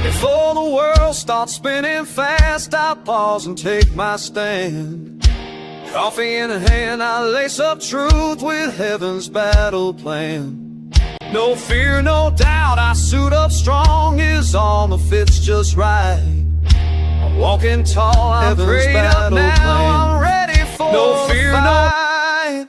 Before the world starts spinning fast, I pause and take my stand. Coffee in hand, I lace up truth with heaven's battle plan. No fear, no doubt, I suit up strong, his armor fits just right. I'm walking tall, I'm prayed up now, I'm ready for no fear, no fight.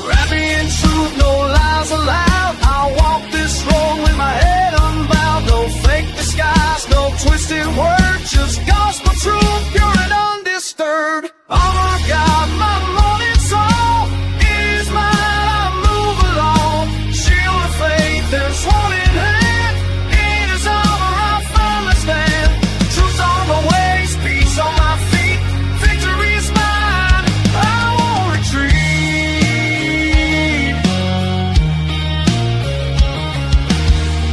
Wrap me in truth, no lies allowed. I'll walk this road with my head unbowed. No fake disguise, no twisted words, just gospel truth, pure and undisturbed. Armor of God, my morning song is mine, I move along. Shield of faith and sword in hand, in his armor I firmly stand. Truth on my ways, peace on my feet, victory is mine, I won't retreat.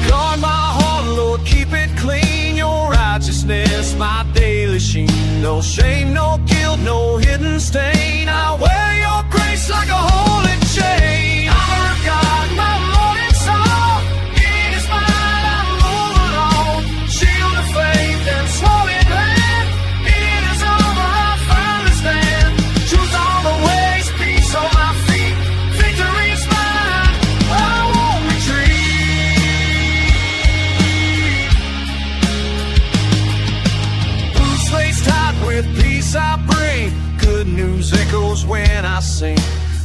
Guard my heart, Lord, keep it clean, your righteousness my daily sheen. No shame, no guilt, no hidden stain, I wear your grace like a holy chain. Armor of God, my morning song, it is mine, I move along. Shield of faith and sword in hand, in his armor I firmly stand. Truth on the ways, peace on my feet, victory is mine, I won't retreat. Boots laced tight with peace I bring, good news echoes when I sing.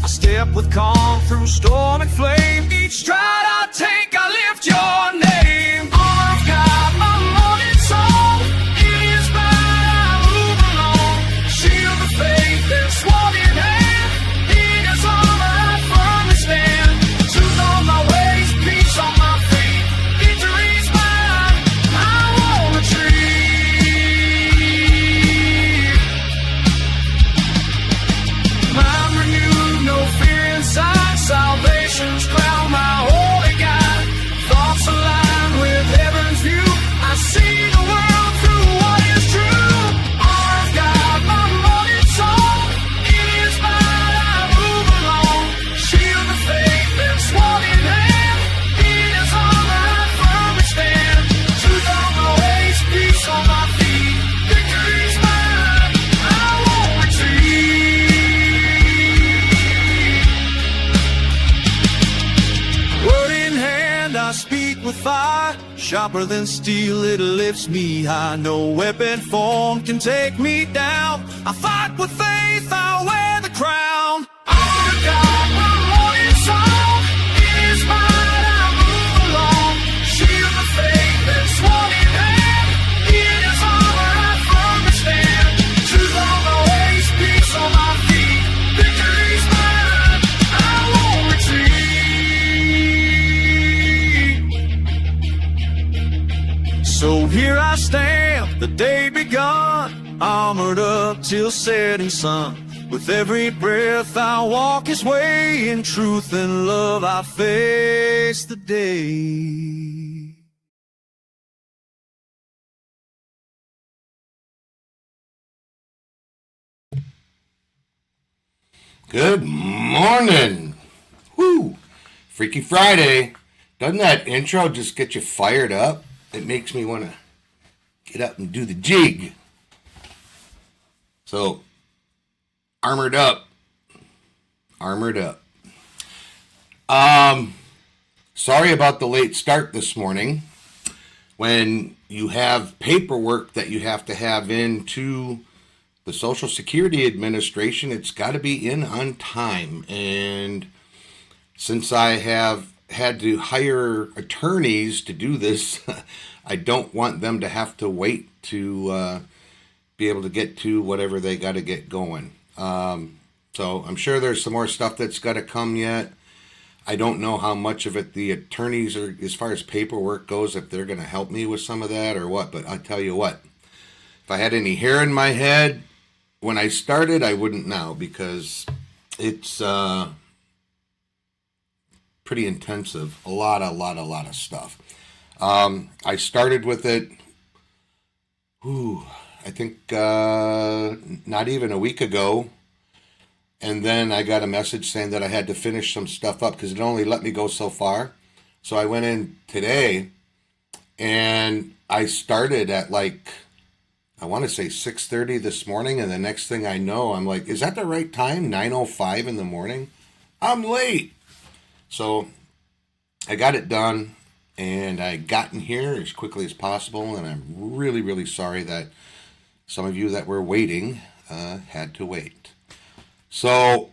I step with calm through storm and flame, each stride I take I lift your name. Armor of God, my morning song, it is mine, I move along. Shield of faith and sword in hand, in his armor I firmly stand. Truth on my ways, peace on my feet, victory's mine, I won't retreat. I'm renewed, no fear inside, salvation's crown, my holy God. Thoughts align with heaven's view, I see the world through what is true. Armor of God, my morning song, it is mine, I move along. Shield of faith and sword in hand, in his armor I firmly stand. Truth on my ways, peace on my feet, victory's mine, I won't retreat. Word in hand, I speak with fire, sharper than steel, it lifts me high. No weapon formed can take me down. I fight with faith, I wear the crown. Armor of God, my morning song, it is mine, I move along. Shield of faith and sword in hand, in his armor I firmly stand. Truth on my ways, peace on my feet, victory's mine, I won't retreat. So here I stand, the day begun, armored up till setting sun. With every breath I walk his way, in truth and love I face the day. Good morning. Woo! Freaky Friday. Doesn't that intro just get you fired up? It makes me want to get up and do the jig. So, armored up. Armored up. Sorry about the late start this morning. When you have paperwork that you have to have into the Social Security Administration, it's got to be in on time. And since I have had to hire attorneys to do this, I don't want them to have to wait to be able to get to whatever they got to get going. So I'm sure there's some more stuff that's got to come yet. I don't know how much of it the attorneys are, as far as paperwork goes, if they're going to help me with some of that or what. But I'll tell you what, if I had any hair in my head when I started, I wouldn't now, because it's pretty intensive. A lot of stuff. I started with it. I think not even a week ago. And then I got a message saying that I had to finish some stuff up because it only let me go so far. So I went in today and I started at like, I want to say 6:30 this morning. And the next thing I know, I'm like, is that the right time? 9:05 in the morning? I'm late. So I got it done and I got in here as quickly as possible. And I'm really, really sorry that some of you that were waiting had to wait. So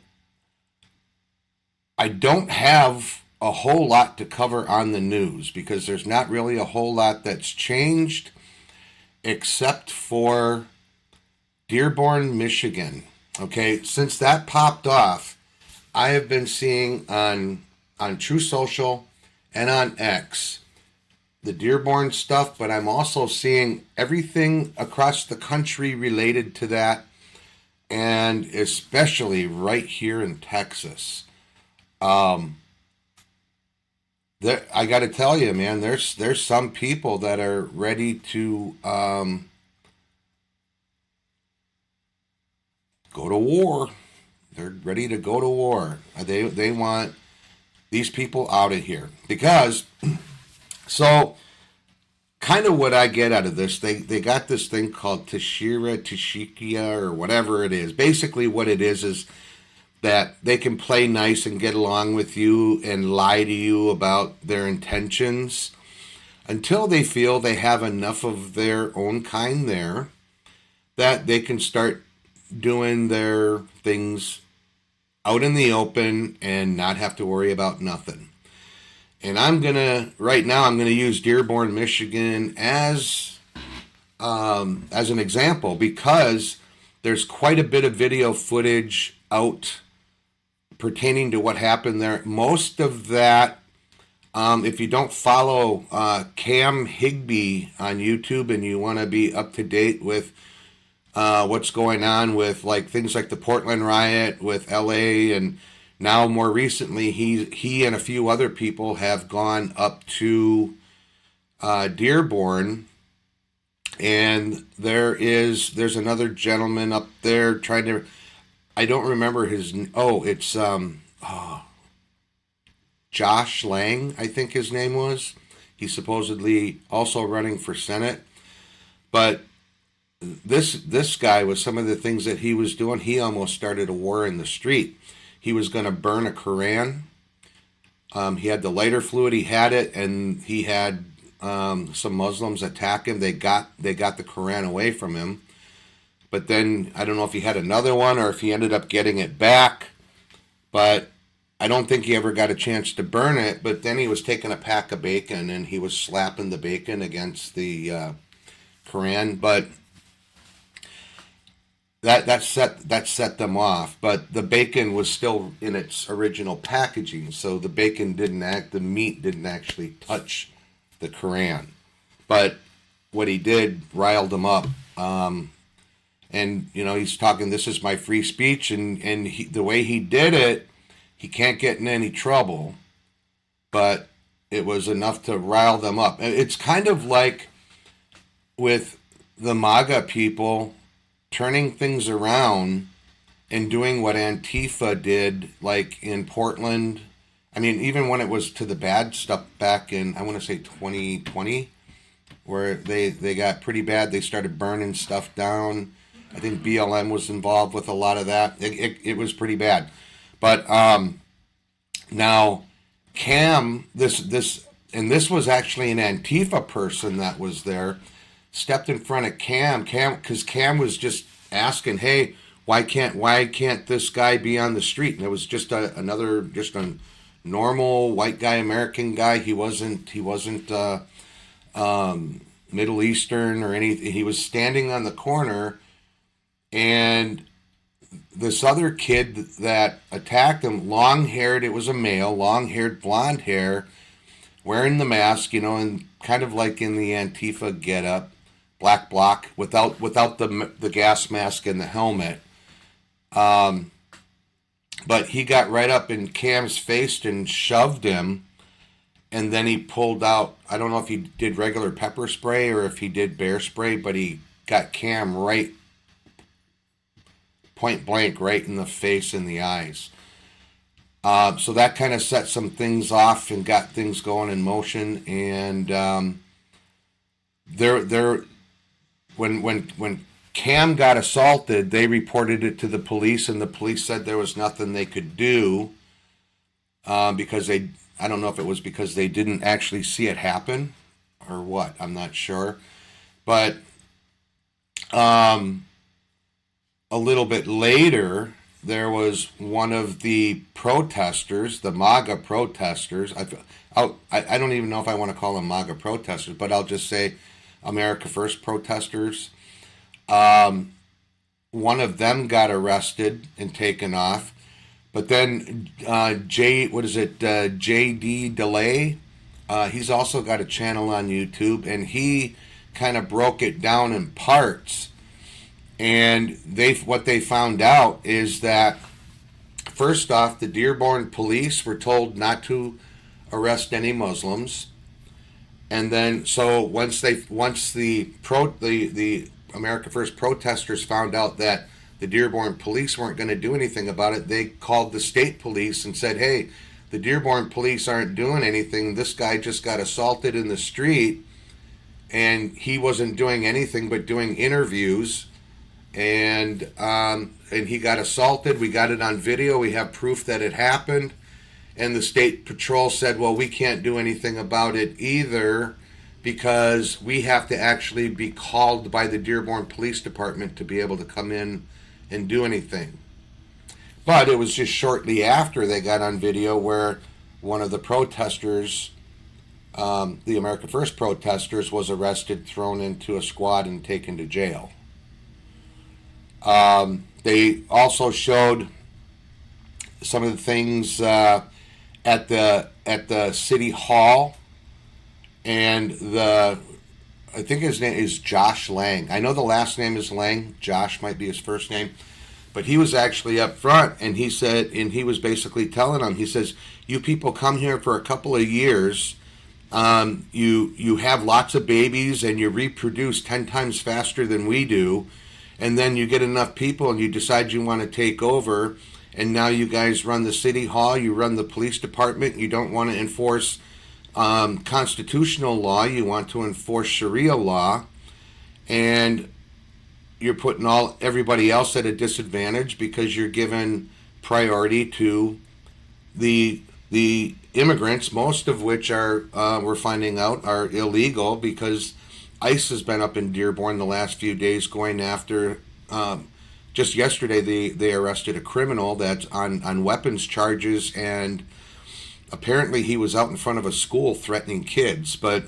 I don't have a whole lot to cover on the news because there's not really a whole lot that's changed except for Dearborn, Michigan. Okay, since that popped off, I have been seeing on True Social and on X the Dearborn stuff, but I'm also seeing everything across the country related to that, and especially right here in Texas. I got to tell you, man, there's some people that are ready to go to war. They're ready to go to war. They want these people out of here because, so kind of what I get out of this, they got this thing called Tashikia or whatever it is. Basically what it is that they can play nice and get along with you and lie to you about their intentions until they feel they have enough of their own kind there that they can start doing their things out in the open and not have to worry about nothing. And right now I'm gonna use Dearborn, Michigan as an example because there's quite a bit of video footage out pertaining to what happened there. Most of that, if you don't follow Cam Higbee on YouTube and you want to be up to date with what's going on with like things like the Portland riot with LA, and now more recently he and a few other people have gone up to Dearborn, and there's another gentleman up there trying to, I don't remember it's Josh Lang, I think his name was. He's supposedly also running for Senate. But this guy, with some of the things that he was doing, he almost started a war in the street. He was going to burn a Koran. He had the lighter fluid, he had it, and he had some Muslims attack him. They got the Koran away from him. But then I don't know if he had another one or if he ended up getting it back. But I don't think he ever got a chance to burn it. But then he was taking a pack of bacon and he was slapping the bacon against the Koran. But that set them off. But the bacon was still in its original packaging, so the meat didn't actually touch the Koran. But what he did riled them up. And, you know, he's talking, this is my free speech, and the way he did it, he can't get in any trouble, but it was enough to rile them up. It's kind of like with the MAGA people turning things around and doing what Antifa did, like in Portland. I mean, even when it was to the bad stuff back in, I want to say 2020, where they got pretty bad. They started burning stuff down. I think BLM was involved with a lot of that. It was pretty bad. But now Cam, this was actually an Antifa person that was there, stepped in front of Cam, because Cam was just asking, hey, why can't this guy be on the street? And it was just a normal white guy, American guy. He wasn't Middle Eastern or anything. He was standing on the corner, and this other kid that attacked him, long-haired, it was a male, long-haired, blonde hair, wearing the mask, you know, and kind of like in the Antifa getup, black bloc, without the gas mask and the helmet. But he got right up in Cam's face and shoved him, and then he pulled out, I don't know if he did regular pepper spray or if he did bear spray, but he got Cam right point blank, right in the face and the eyes. So that kind of set some things off and got things going in motion. And when Cam got assaulted, they reported it to the police, and the police said there was nothing they could do because I don't know if it was because they didn't actually see it happen or what. I'm not sure. But a little bit later, there was one of the protesters, the MAGA protesters. I don't even know if I want to call them MAGA protesters, but I'll just say America First protesters. One of them got arrested and taken off. But then J.D. DeLay, he's also got a channel on YouTube, and he kind of broke it down in parts. And what they found out is that, first off, the Dearborn police were told not to arrest any Muslims. And then, so once the America First protesters found out that the Dearborn police weren't going to do anything about it, they called the state police and said, hey, the Dearborn police aren't doing anything. This guy just got assaulted in the street, and he wasn't doing anything but doing interviews. And he got assaulted. We got it on video. We have proof that it happened. And the state patrol said, well, we can't do anything about it either because we have to actually be called by the Dearborn Police Department to be able to come in and do anything. But it was just shortly after they got on video where one of the protesters, the America First protesters, was arrested, thrown into a squad, and taken to jail. They also showed some of the things at the city hall, and I think his name is Josh Lang. I know the last name is Lang. Josh might be his first name, but he was actually up front, and he said, and he was basically telling them, he says, "You people come here for a couple of years. You have lots of babies, and you reproduce 10 times faster than we do." And then you get enough people and you decide you want to take over, and now you guys run the city hall, you run the police department, you don't want to enforce constitutional law, you want to enforce Sharia law, and you're putting everybody else at a disadvantage because you're giving priority to the immigrants, most of which are, we're finding out, are illegal because ICE has been up in Dearborn the last few days going after, just yesterday they arrested a criminal that's on weapons charges, and apparently he was out in front of a school threatening kids. But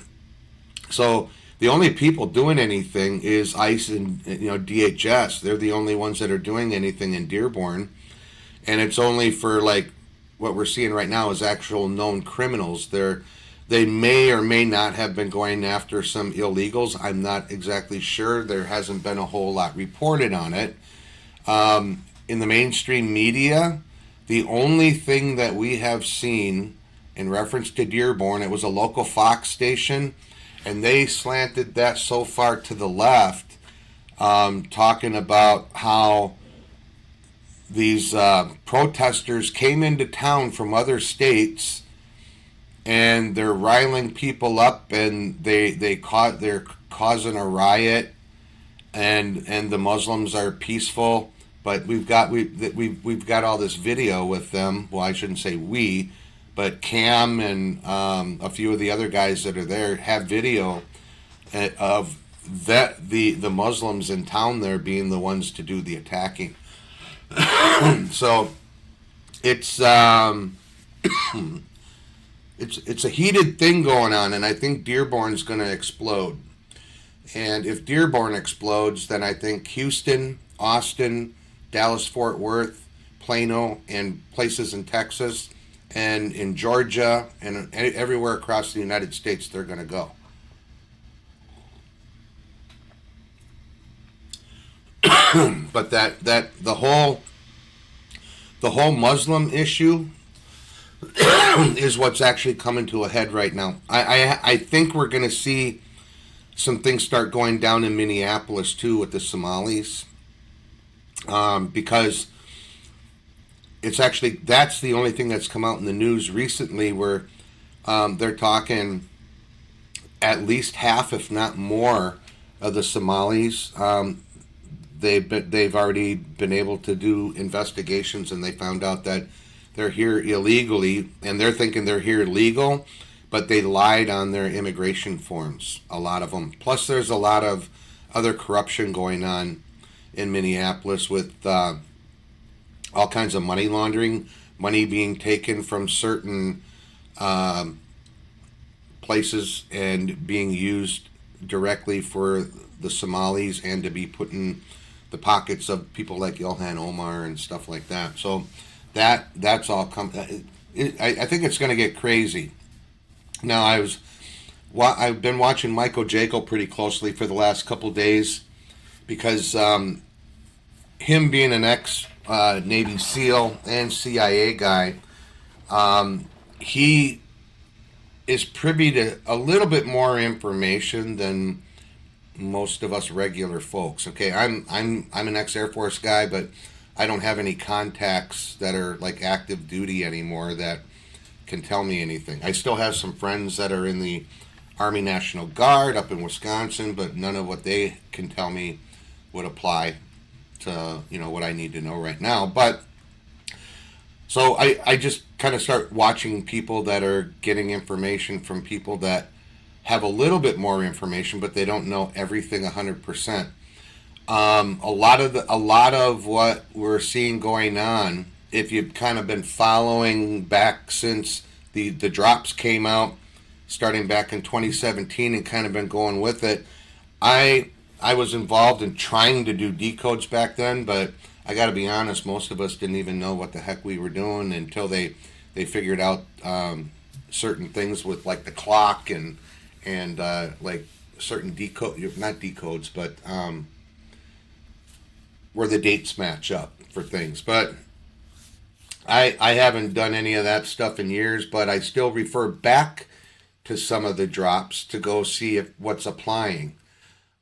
so the only people doing anything is ICE and DHS. They're the only ones that are doing anything in Dearborn, and it's only for like what we're seeing right now is actual known criminals. They may or may not have been going after some illegals. I'm not exactly sure. There hasn't been a whole lot reported on it. In the mainstream media, the only thing that we have seen in reference to Dearborn, it was a local Fox station, and they slanted that so far to the left, talking about how these protesters came into town from other states, and they're riling people up, and they're causing a riot, and the Muslims are peaceful. But we've got all this video with them. Well, I shouldn't say we, but Cam and a few of the other guys that are there have video of that the Muslims in town there being the ones to do the attacking. So it's a heated thing going on, and I think Dearborn's going to explode. And if Dearborn explodes, then I think Houston, Austin, Dallas-Fort Worth, Plano, and places in Texas and in Georgia and everywhere across the United States, they're going to go. But the whole Muslim issue is what's actually coming to a head right now. I think we're going to see some things start going down in Minneapolis too with the Somalis, because it's actually, that's the only thing that's come out in the news recently where they're talking at least half, if not more, of the Somalis. They've already been able to do investigations, and they found out that they're here illegally, and they're thinking they're here legal, but they lied on their immigration forms, a lot of them. Plus, there's a lot of other corruption going on in Minneapolis with all kinds of money laundering, money being taken from certain places and being used directly for the Somalis and to be put in the pockets of people like Ilhan Omar and stuff like that. So that's all I think it's going to get crazy. Now, I've been watching Michael Jaco pretty closely for the last couple days because him being an ex Navy SEAL and CIA guy, he is privy to a little bit more information than most of us regular folks. Okay, I'm an ex Air Force guy, but I don't have any contacts that are like active duty anymore that can tell me anything. I still have some friends that are in the Army National Guard up in Wisconsin, but none of what they can tell me would apply to, you know, what I need to know right now. But so I just kind of start watching people that are getting information from people that have a little bit more information, but they don't know everything 100%. A lot of what we're seeing going on, if you've kind of been following back since the drops came out, starting back in 2017, and kind of been going with it. I was involved in trying to do decodes back then, but I got to be honest, most of us didn't even know what the heck we were doing until they figured out certain things with like the clock and like certain not decodes, but where the dates match up for things. But I haven't done any of that stuff in years, but I still refer back to some of the drops to go see if what's applying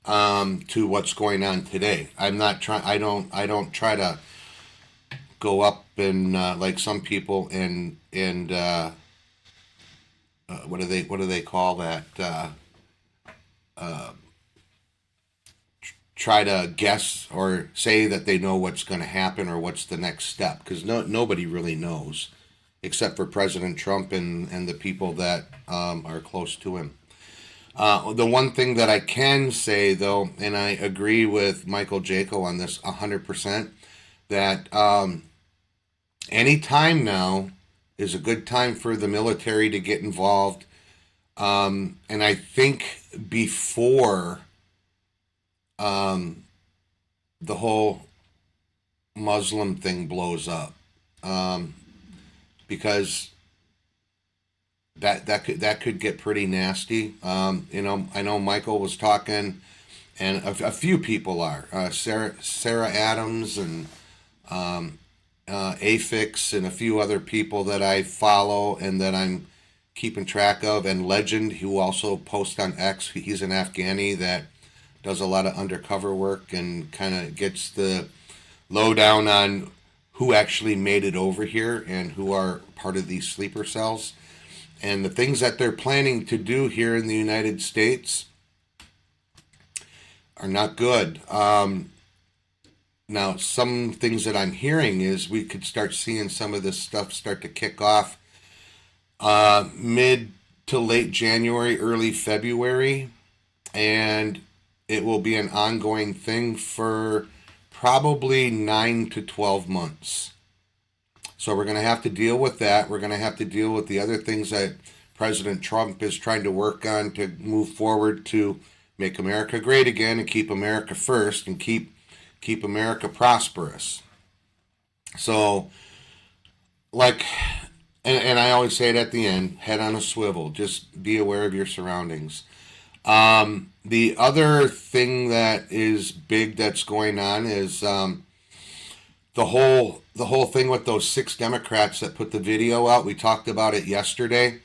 to what's going on today. I don't try to go up and like some people and what do they call that? Try to guess or say that they know what's going to happen or what's the next step, because nobody really knows except for President Trump and the people that are close to him. The one thing that I can say, though, and I agree with Michael Jaco on this 100%, that any time now is a good time for the military to get involved. And I think before the whole Muslim thing blows up, because that could get pretty nasty. You know, I know Michael was talking, and a few people are Sarah Adams and Afix and a few other people that I follow and that I'm keeping track of, and Legend, who also posts on X. He's an Afghani that does a lot of undercover work and kind of gets the lowdown on who actually made it over here and who are part of these sleeper cells. And the things that they're planning to do here in the United States are not good. Now, some things that I'm hearing is we could start seeing some of this stuff start to kick off mid to late January, early February, and it will be an ongoing thing for probably 9 to 12 months. So we're going to have to deal with that. We're going to have to deal with the other things that President Trump is trying to work on to move forward to make America great again and keep America first and keep America prosperous. So, like, and I always say it at the end, head on a swivel. Just be aware of your surroundings. The other thing that is big that's going on is the whole thing with those 6 Democrats that put the video out. We talked about it yesterday,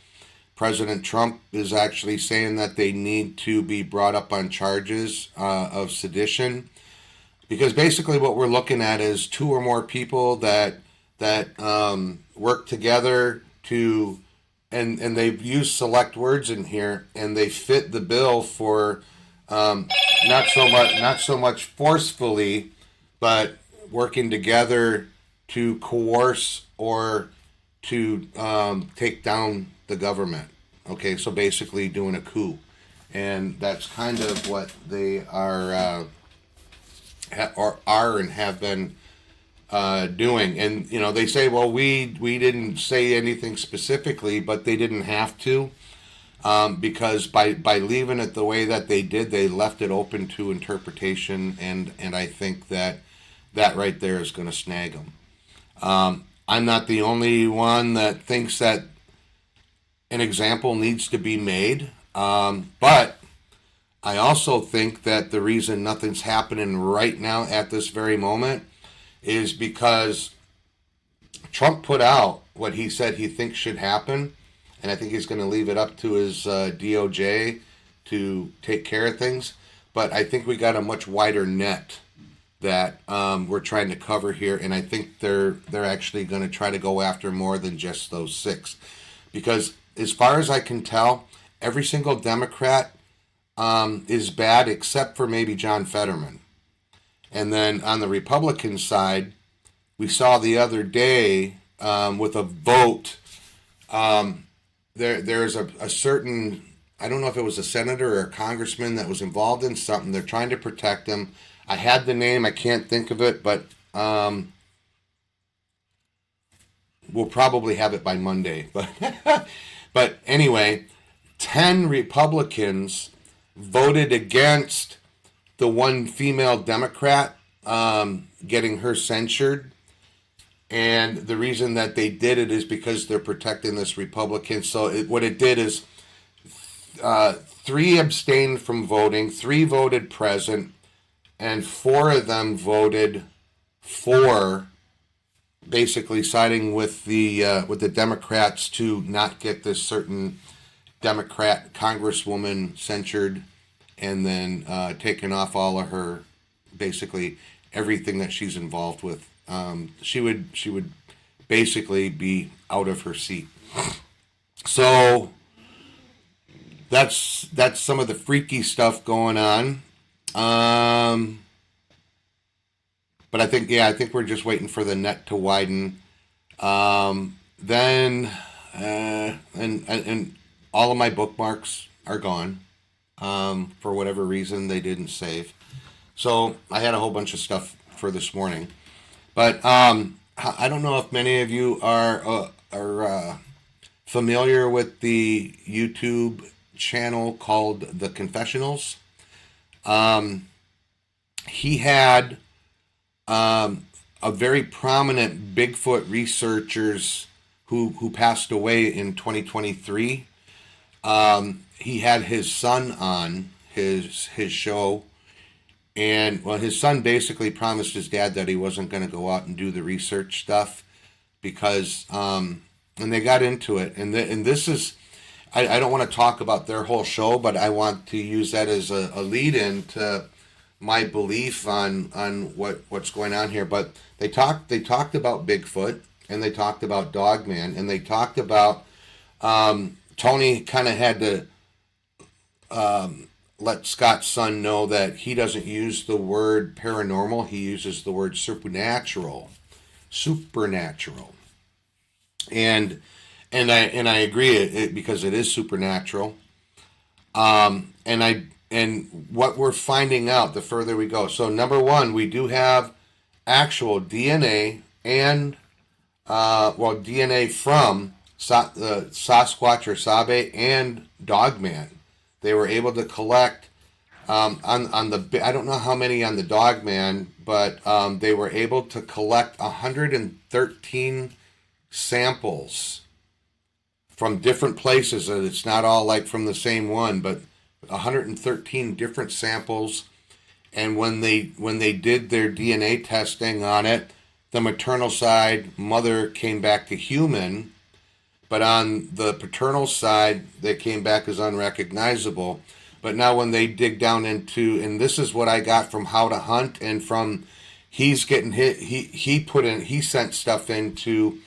President Trump is actually saying that they need to be brought up on charges of sedition, because basically what we're looking at is two or more people that work together to, and they've used select words in here, and they fit the bill for not so much forcefully, but working together to coerce or to take down the government. Okay, so basically doing a coup, and that's kind of what they are and have been doing. And you know, they say, well, we didn't say anything specifically, but they didn't have to, because by leaving it the way that they did, they left it open to interpretation, and I think that right there is going to snag them. I'm not the only one that thinks that an example needs to be made, but I also think that the reason nothing's happening right now at this very moment is because Trump put out what he said he thinks should happen, and I think he's going to leave it up to his DOJ to take care of things. But I think we got a much wider net that we're trying to cover here, and I think they're actually going to try to go after more than just those 6, because as far as I can tell, every single Democrat is bad except for maybe John Fetterman. And then on the Republican side, we saw the other day with a vote, there's a certain, I don't know if it was a senator or a congressman that was involved in something. They're trying to protect him. I had the name, I can't think of it, but we'll probably have it by Monday. But anyway, 10 Republicans voted against the one female Democrat getting her censured. And the reason that they did it is because they're protecting this Republican. So what it did is 3 abstained from voting, 3 voted present, and 4 of them voted for, basically siding with the Democrats to not get this certain Democrat congresswoman censured, and then taken off all of her, basically everything that she's involved with. She would basically be out of her seat. So that's some of the freaky stuff going on. But I think we're just waiting for the net to widen. Then and all of my bookmarks are gone. For whatever reason they didn't save. So I had a whole bunch of stuff for this morning. But I don't know if many of you are familiar with the YouTube channel called The Confessionals. He had a very prominent Bigfoot researchers who passed away in 2023. He had his son on his show, and well, his son basically promised his dad that he wasn't going to go out and do the research stuff because, and they got into it, and this is, I don't want to talk about their whole show, but I want to use that as a lead-in to my belief on what's going on here. But they talked about Bigfoot, and they talked about Dogman, and they talked about Tony kind of had to let Scott's son know that he doesn't use the word paranormal, he uses the word supernatural. And I agree because it is supernatural. And what we're finding out the further we go. So number one, we do have actual DNA and DNA from Sasquatch or Sabe and Dogman. They were able to collect on the, I don't know how many on the Dogman, but they were able to collect 113 samples from different places, and it's not all like from the same one, but 113 different samples. And when they did their DNA testing on it, the maternal side mother came back to human, but on the paternal side, they came back as unrecognizable. But now when they dig down into, and this is what I got from How to Hunt and from he's getting hit, he sent stuff into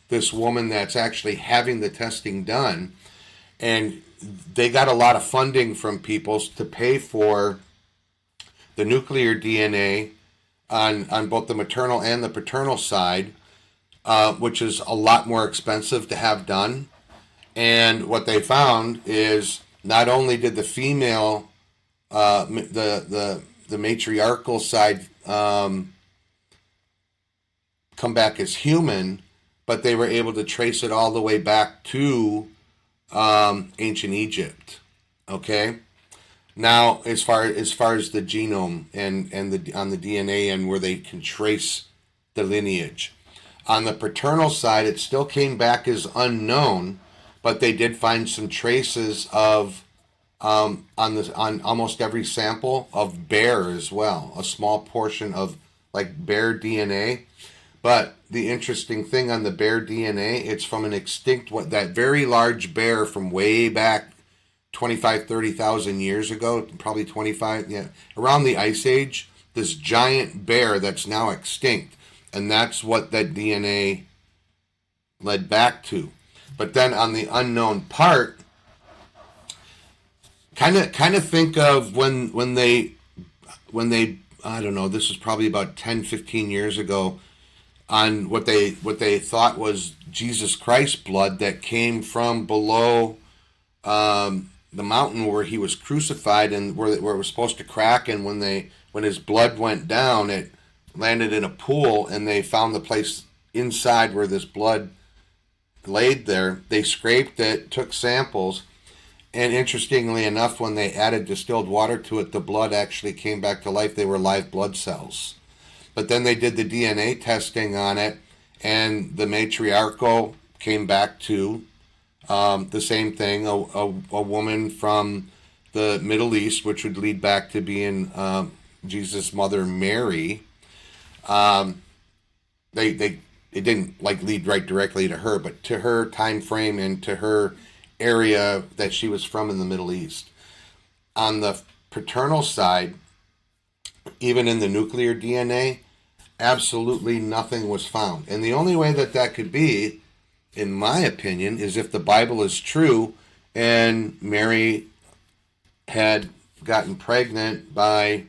this woman that's actually having the testing done, and they got a lot of funding from people to pay for the nuclear DNA on both the maternal and the paternal side, which is a lot more expensive to have done. And what they found is not only did the female, the matriarchal side come back as human, but they were able to trace it all the way back to ancient Egypt. Okay. Now, as far as the genome and the on the DNA and where they can trace the lineage, on the paternal side, it still came back as unknown, but they did find some traces of on almost every sample of bear as well, a small portion of like bear DNA. But the interesting thing on the bear DNA, it's from an extinct, that very large bear from way back 25, 30,000 years ago, probably 25, yeah, around the Ice Age, this giant bear that's now extinct. And that's what that DNA led back to. But then on the unknown part, kind of think of when they I don't know, this was probably about 10, 15 years ago, on what they thought was Jesus Christ blood that came from below the mountain where he was crucified, and where it was supposed to crack, and when his blood went down, it landed in a pool, and they found the place inside where this blood laid there. They scraped it, took samples, and interestingly enough, when they added distilled water to it, the blood actually came back to life. They were live blood cells. But then they did the DNA testing on it, and the matriarchal came back to the same thing, a woman from the Middle East, which would lead back to being Jesus' mother Mary. It didn't like lead right directly to her, but to her time frame and to her area that she was from in the Middle East. On the paternal side, even in the nuclear DNA, absolutely nothing was found. And the only way that could be, in my opinion, is if the Bible is true and Mary had gotten pregnant by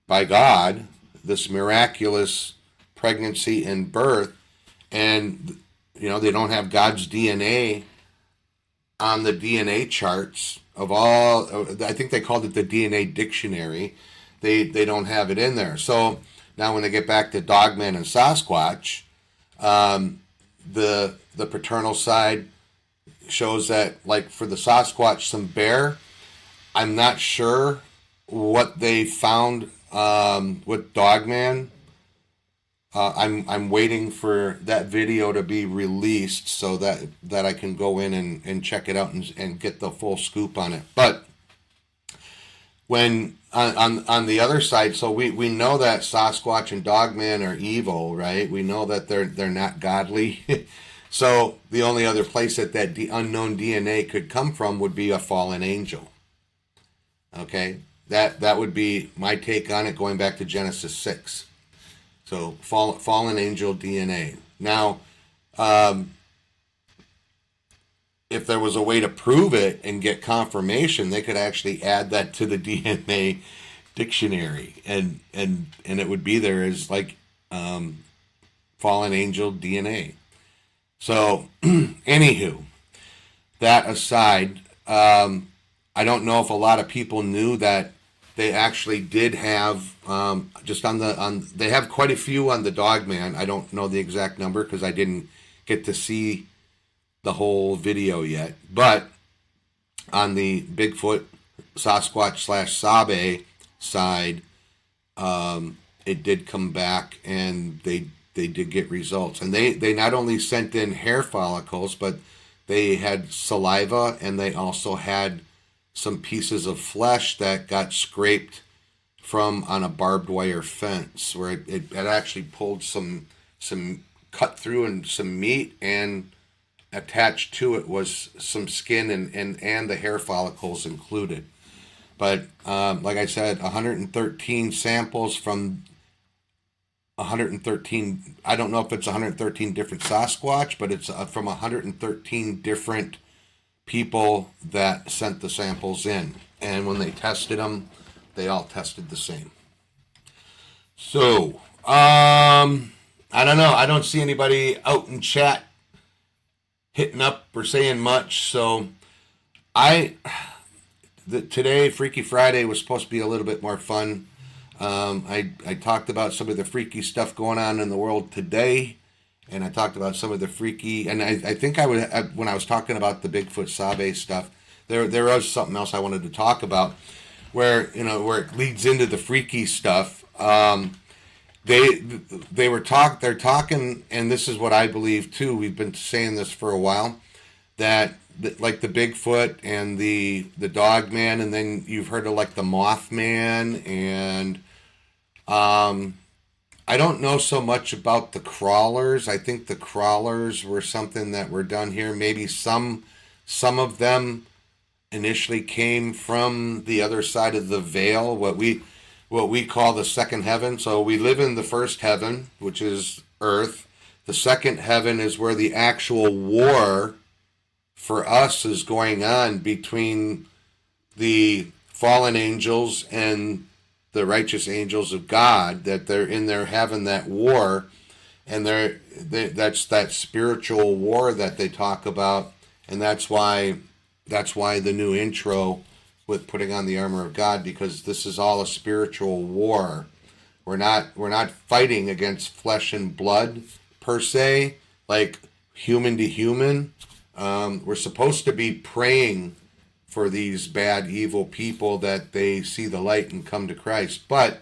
God, this miraculous pregnancy and birth, and they don't have God's DNA on the DNA charts of all. I think they called it the DNA dictionary. They don't have it in there. So now when they get back to Dogman and Sasquatch, the paternal side shows that, like for the Sasquatch, some bear. I'm not sure what they found with Dogman. I'm waiting for that video to be released so that I can go in and check it out and get the full scoop on it. But when on the other side, so we know that Sasquatch and Dogman are evil, right? We know that they're not godly. So the only other place that unknown DNA could come from would be a fallen angel. Okay, that would be my take on it, going back to Genesis 6. So fallen angel DNA. Now, if there was a way to prove it and get confirmation, they could actually add that to the DNA dictionary, and it would be there as like fallen angel DNA. So, anywho, that aside, I don't know if a lot of people knew that they actually did have they have quite a few on the Dogman. I don't know the exact number because I didn't get to see the whole video yet. But on the Bigfoot, Sasquatch / Sabe side, it did come back, and they did get results. And they not only sent in hair follicles, but they had saliva, and they also had some pieces of flesh that got scraped from on a barbed wire fence, where it actually pulled some cut through, and some meat and attached to it was some skin and the hair follicles included. But like I said, 113 samples from 113, I don't know if it's 113 different Sasquatch, but it's from 113 different people that sent the samples in. And when they tested them, they all tested the same. So, I don't know. I don't see anybody out in chat hitting up or saying much. So, today, Freaky Friday, was supposed to be a little bit more fun. I talked about some of the freaky stuff going on in the world today, and I talked about some of the freaky, and I think when I was talking about the Bigfoot Sabe stuff, there was something else I wanted to talk about, where it leads into the freaky stuff. They're talking, and this is what I believe too. We've been saying this for a while, that like the Bigfoot and the Dog Man, and then you've heard of like the Mothman, and I don't know so much about the crawlers. I think the crawlers were something that were done here. Maybe some of them initially came from the other side of the veil, what we call the second heaven. So we live in the first heaven, which is Earth. The second heaven is where the actual war for us is going on between the fallen angels and the righteous angels of God, that they're in there having that war, and that's that spiritual war that they talk about, and that's why the new intro with putting on the armor of God, because this is all a spiritual war. We're not fighting against flesh and blood per se, like human to human. We're supposed to be praying for these bad, evil people that they see the light and come to Christ. But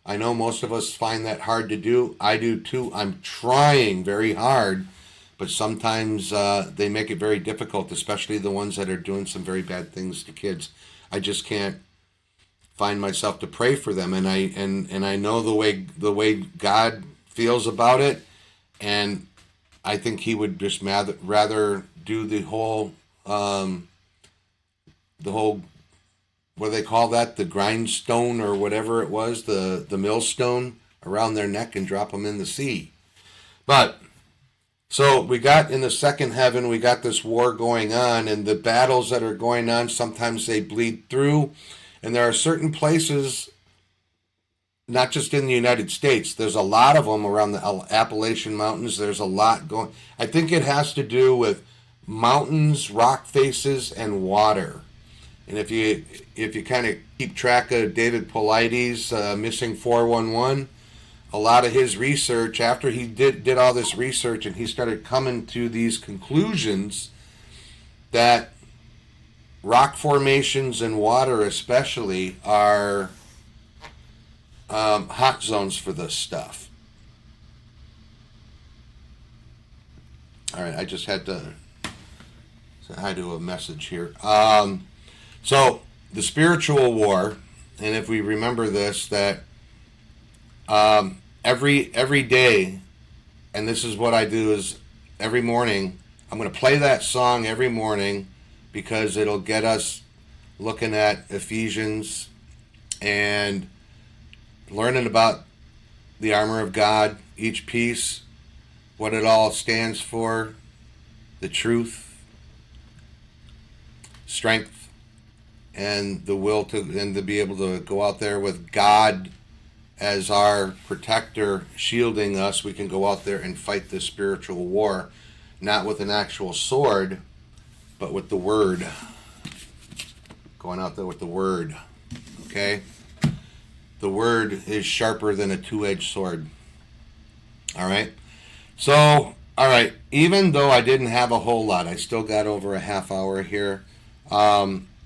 I know most of us find that hard to do. I do too. I'm trying very hard, but sometimes they make it very difficult, especially the ones that are doing some very bad things to kids. I just can't find myself to pray for them, and I know the way God feels about it, and I think He would just rather do the whole what do they call that? The grindstone or whatever it was, the millstone around their neck, and drop them in the sea. But so we got in the second heaven, we got this war going on, and the battles that are going on, sometimes they bleed through, and there are certain places, not just in the United States, there's a lot of them around the Appalachian Mountains. There's a lot going. I think it has to do with mountains, rock faces, and water. And if you kind of keep track of David Paulides' Missing 411, a lot of his research, after he did all this research and he started coming to these conclusions that rock formations and water especially are hot zones for this stuff. All right, I just had to say hi to a message here. So the spiritual war, and if we remember this, that every day, and this is what I do, is every morning I'm going to play that song every morning, because it'll get us looking at Ephesians and learning about the armor of God, each piece, what it all stands for, the truth, strength, and the will to be able to go out there with God as our protector, shielding us. We can go out there and fight this spiritual war, not with an actual sword, but with the Word. Going out there with the Word, okay? The Word is sharper than a two-edged sword. All right? So, all right, even though I didn't have a whole lot, I still got over a half hour here.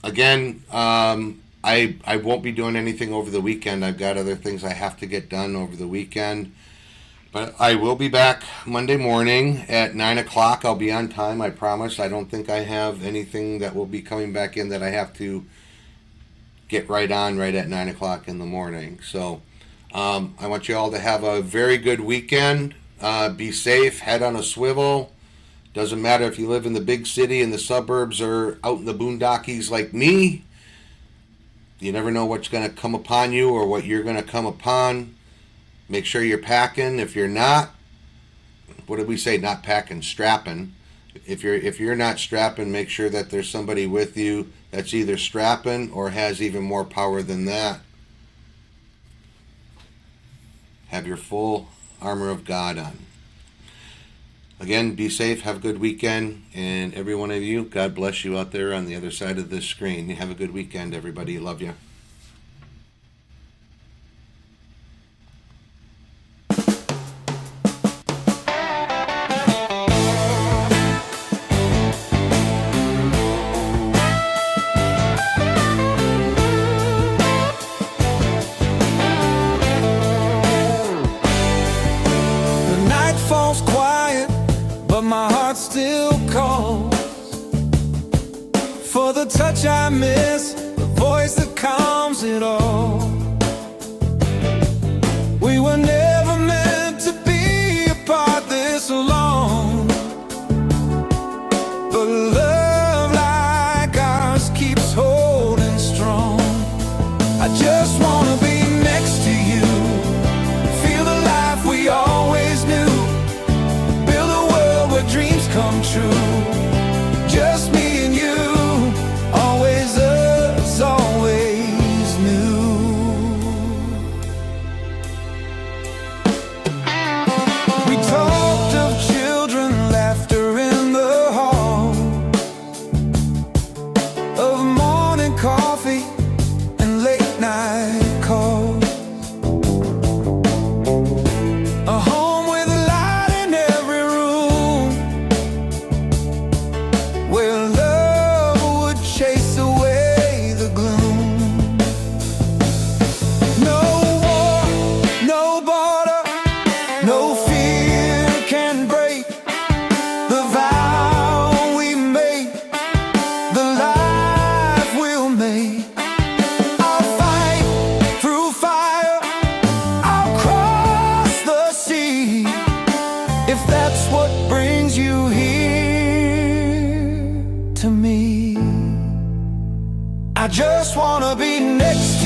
Again, I won't be doing anything over the weekend. I've got other things I have to get done over the weekend. But I will be back Monday morning at 9 o'clock. I'll be on time, I promise. I don't think I have anything that will be coming back in that I have to get right on right at 9 o'clock in the morning. So I want you all to have a very good weekend. Be safe, head on a swivel. Doesn't matter if you live in the big city, in the suburbs, or out in the boondockies like me. You never know what's going to come upon you or what you're going to come upon. Make sure you're packing. If you're not, what did we say? Not packing, strapping. If you're not strapping, make sure that there's somebody with you that's either strapping or has even more power than that. Have your full armor of God on. Again, be safe, have a good weekend, and every one of you, God bless you out there on the other side of this screen. Have a good weekend, everybody. Love you. The night falls quiet, but my heart still calls for the touch I miss, the voice that calms it all. We were never meant to be apart this long, but love like ours keeps holding strong. I just wanna be next to you, feel the life we always knew, build a world where dreams come true. Just me and you, always us, always new. We talked of children, laughter in the hall, of morning coffee and late night calls, a home with a light in every room, where love would chase away the gloom. No war, no border, no fear can break the vow we made, the life we'll make. I'll fight through fire, I'll cross the sea, if that's what brings you here to me. I just wanna be next